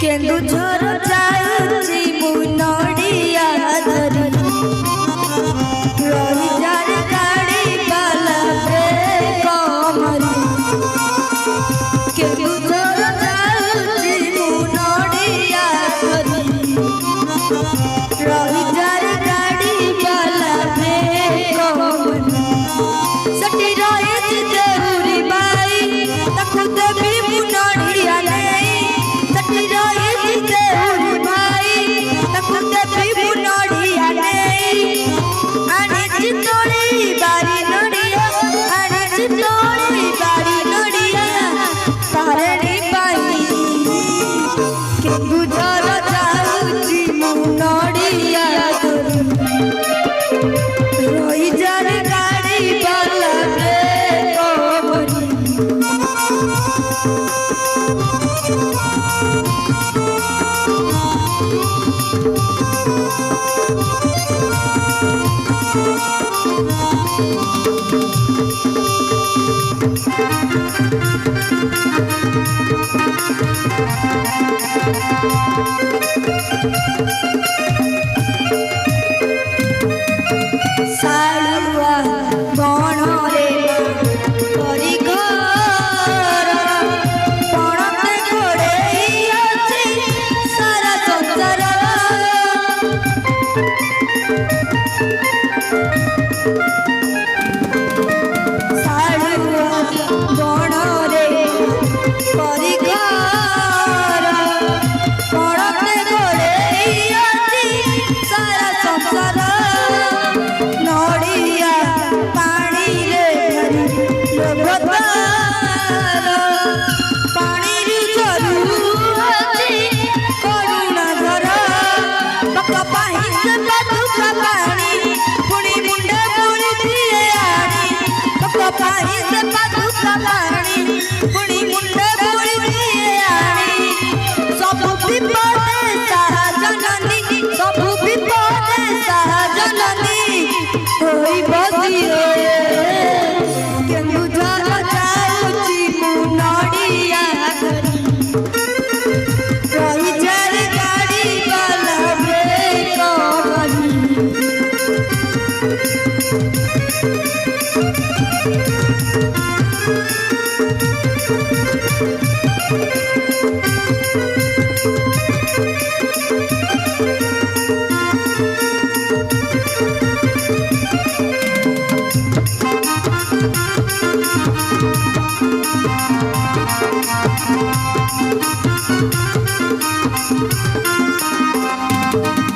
केन्दुझर जाउची मु नडिया धरी रही जार गाड़ी बाला ब्रेक मरी केन्दुझर जाउची मु नडिया धरी रही जार गाड़ी बाला ब्रेक मरी सटी रही देउरी बाई तखु देवी मु नडिया नहीं सटी रही देउरी भाई तखु देवी मु नडिया नहीं आने चितोड़ी बारी नडिया आने चितोड़ी बारी नडिया तारेणी बाई केन्दुझर जाउची मु नडिया रही जार गाड़ी बाला ब्रेक मरी सालुआ बणरे करी घर पणते गोड़ेई अछि सारा संसार सालुआ बणरे करी घर पणते गोड़ेई अछि सारा संसार नडिया पानी रे लोभतार पानी रे जरू अछि करुणा धर पक पाही से बदुका पानी पुणी मुंडे पुणी दिए आनी पक पाही से बदुका पानी पुणी मुंडे पुणी दिए आनी सब विपदे साहा जननी सब विपदे साहा जननी होई बसिए केन्दुझर जाउची मु नडिया धरी रही जार गाड़ी बाला ब्रेक मरी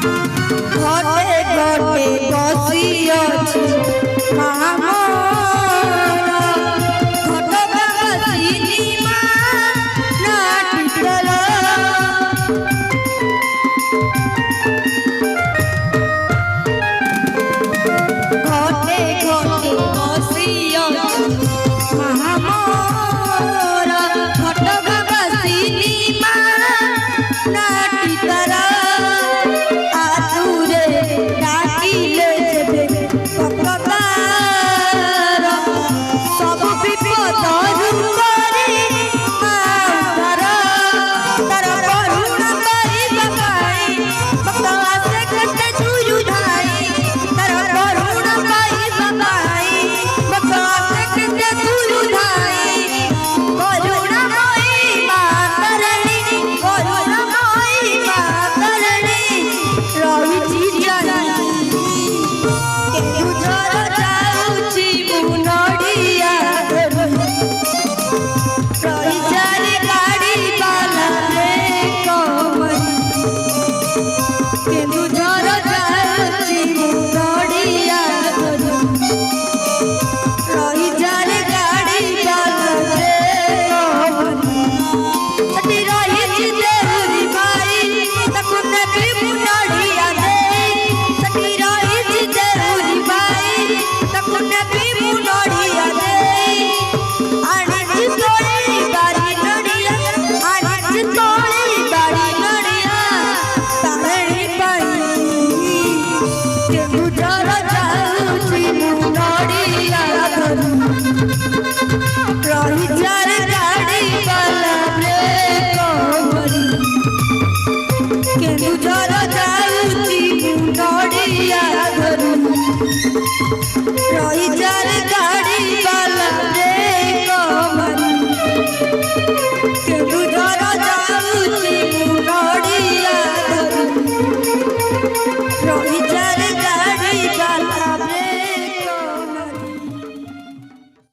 घटे घटे बसी अछि महामोर घट କେନ୍ଦୁଝର ଯାଉଛି ମୁଁ ନଡ଼ିଆ ଧରି ରହିଯାରେ ଗାଡ଼ି ବାଲା ବ୍ରେକ କରି କେନ୍ଦୁଝର ଯାଉଛି ମୁଁ ନଡ଼ିଆ ଧରି ରହିଯାରେ